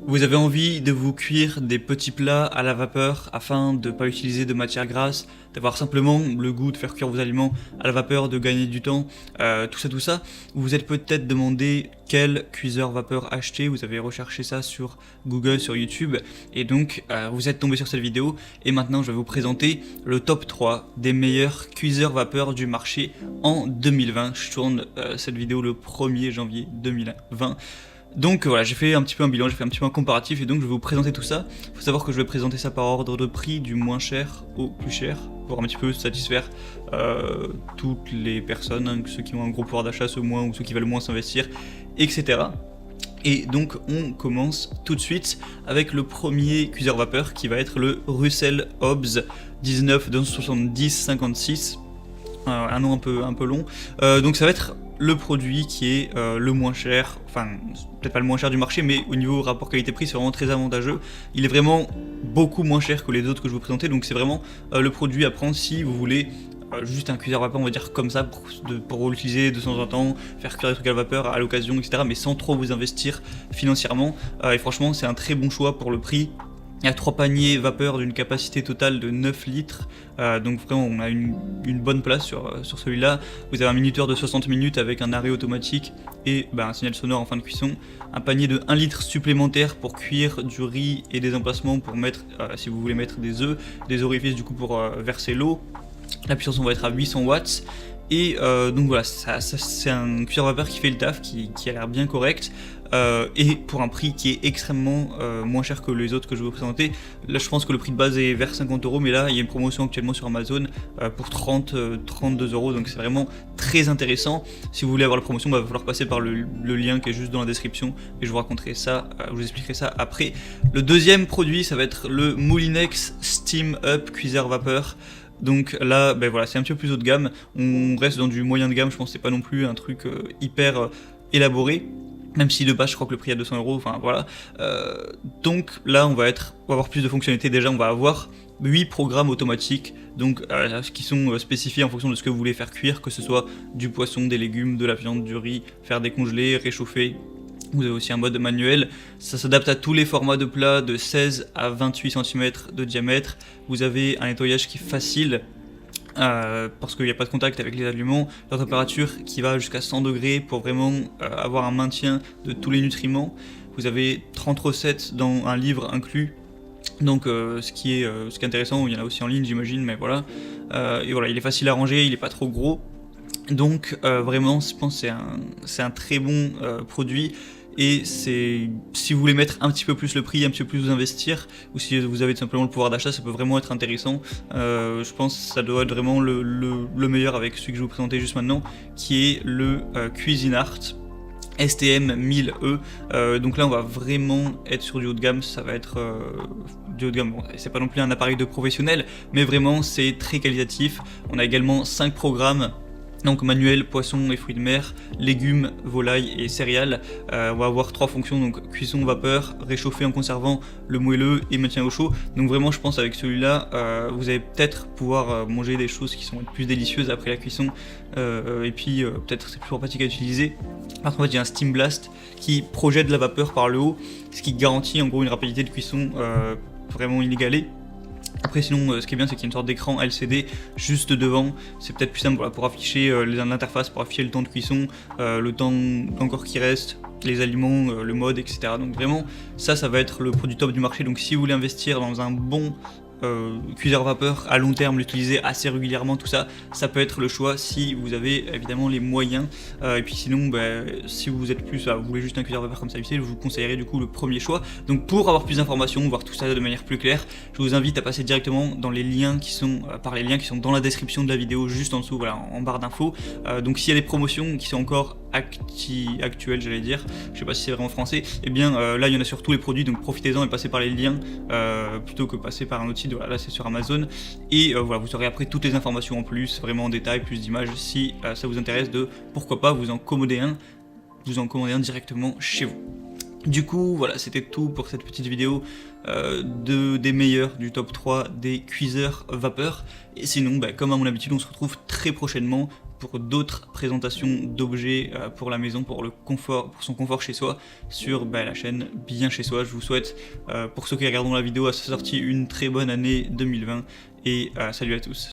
Vous avez envie de vous cuire des petits plats à la vapeur afin de ne pas utiliser de matière grasse, d'avoir simplement le goût de faire cuire vos aliments à la vapeur, de gagner du temps, tout ça. Vous vous êtes peut-être demandé quel cuiseur vapeur acheter, vous avez recherché ça sur Google, sur YouTube, et donc vous êtes tombé sur cette vidéo, et maintenant je vais vous présenter le top 3 des meilleurs cuiseurs vapeur du marché en 2020. Je tourne cette vidéo le 1er janvier 2020. Donc voilà, j'ai fait un petit peu un bilan, j'ai fait un petit peu un comparatif et donc je vais vous présenter tout ça. Il faut savoir que je vais présenter ça par ordre de prix du moins cher au plus cher pour un petit peu satisfaire toutes les personnes, hein, ceux qui ont un gros pouvoir d'achat, ceux moins ou ceux qui veulent moins s'investir, etc. Et donc on commence tout de suite avec le premier cuiseur vapeur qui va être le Russell Hobbs 19-70-56. Un nom un peu long. Donc ça va être le produit qui est le moins cher, enfin peut-être pas le moins cher du marché, mais au niveau rapport qualité-prix c'est vraiment très avantageux. Il est vraiment beaucoup moins cher que les autres que je vous présentais, donc c'est vraiment le produit à prendre si vous voulez juste un cuiseur vapeur, on va dire comme ça, pour l'utiliser de temps en temps, faire cuire des trucs à la vapeur à l'occasion, etc. Mais sans trop vous investir financièrement. Et franchement c'est un très bon choix pour le prix. Il y a 3 paniers vapeur d'une capacité totale de 9 litres, donc vraiment on a une bonne place sur celui-là. Vous avez un minuteur de 60 minutes avec un arrêt automatique et un signal sonore en fin de cuisson. Un panier de 1 litre supplémentaire pour cuire du riz et des emplacements pour mettre, si vous voulez mettre des œufs, des orifices du coup pour verser l'eau. La puissance on va être à 800 watts. Et donc voilà, c'est un cuiseur vapeur qui fait le taf, qui a l'air bien correct. Et pour un prix qui est extrêmement moins cher que les autres que je vais vous présenter. Là je pense que le prix de base est vers 50 €, mais là il y a une promotion actuellement sur Amazon pour 32 €, donc c'est vraiment très intéressant. Si vous voulez avoir la promotion, il va falloir passer par le lien qui est juste dans la description, et je vous raconterai ça, je vous expliquerai ça après. Le deuxième produit ça va être le Moulinex Steam Up cuiseur vapeur. Donc là, voilà, c'est un petit peu plus haut de gamme, on reste dans du moyen de gamme, je pense que c'est pas non plus un truc hyper élaboré. Même si de base je crois que le prix est à 200 €, enfin voilà. Donc là on va avoir plus de fonctionnalités. Déjà on va avoir 8 programmes automatiques, donc qui sont spécifiés en fonction de ce que vous voulez faire cuire, que ce soit du poisson, des légumes, de la viande, du riz, faire décongeler, réchauffer. Vous avez aussi un mode manuel, ça s'adapte à tous les formats de plats de 16 à 28 cm de diamètre. Vous avez un nettoyage qui est facile, parce qu'il n'y a pas de contact avec les aliments, la température qui va jusqu'à 100 degrés pour vraiment avoir un maintien de tous les nutriments. Vous avez 30 recettes dans un livre inclus, donc ce qui est intéressant. Il y en a aussi en ligne j'imagine, mais voilà. Et voilà, il est facile à ranger, il n'est pas trop gros, donc vraiment je pense que c'est un très bon produit. Et si vous voulez mettre un petit peu plus le prix, un petit peu plus vous investir, ou si vous avez tout simplement le pouvoir d'achat, ça peut vraiment être intéressant. Je pense que ça doit être vraiment le meilleur avec celui que je vous présentais juste maintenant, qui est le Cuisinart STM 1000E. Donc là on va vraiment être sur du haut de gamme, ça va être du haut de gamme. Bon, c'est pas non plus un appareil de professionnel, mais vraiment c'est très qualitatif. On a également 5 programmes. Donc manuel, poisson et fruits de mer, légumes, volailles et céréales. On va avoir 3 fonctions, donc cuisson, vapeur, réchauffer en conservant, le moelleux et maintien au chaud. Donc vraiment je pense avec celui-là, vous allez peut-être pouvoir manger des choses qui sont plus délicieuses après la cuisson. Et puis peut-être c'est plus pratique à utiliser. Par contre il y a un Steam Blast qui projette la vapeur par le haut, ce qui garantit en gros une rapidité de cuisson vraiment inégalée. Après sinon ce qui est bien c'est qu'il y a une sorte d'écran LCD juste devant, c'est peut-être plus simple voilà, pour afficher l'interface, pour afficher le temps de cuisson, le temps encore qui reste, les aliments, le mode, etc. Donc vraiment ça va être le produit top du marché. Donc si vous voulez investir dans un bon cuiseur vapeur à long terme, l'utiliser assez régulièrement, tout ça, ça peut être le choix si vous avez évidemment les moyens. Et puis sinon, si vous êtes plus, vous voulez juste un cuiseur vapeur comme ça, je vous conseillerais du coup le premier choix. Donc pour avoir plus d'informations, voir tout ça de manière plus claire, je vous invite à passer directement dans les liens qui sont, par les liens qui sont dans la description de la vidéo, juste en dessous, voilà, en barre d'infos. Donc s'il y a des promotions qui sont encore actuelles, j'allais dire, je sais pas si c'est vraiment français, et bien là il y en a sur tous les produits, donc profitez-en et passez par les liens plutôt que passer par un autre site. Voilà, là c'est sur Amazon, et voilà, vous aurez après toutes les informations en plus, vraiment en détail, plus d'images, si ça vous intéresse de, pourquoi pas, vous en commander un directement chez vous. Du coup, voilà, c'était tout pour cette petite vidéo des meilleurs, du top 3 des cuiseurs vapeur. Et sinon, comme à mon habitude, on se retrouve très prochainement pour d'autres présentations d'objets pour la maison, pour son confort chez soi, sur la chaîne Bien Chez Soi. Je vous souhaite, pour ceux qui regarderont la vidéo à sa sortie, une très bonne année 2020 et salut à tous.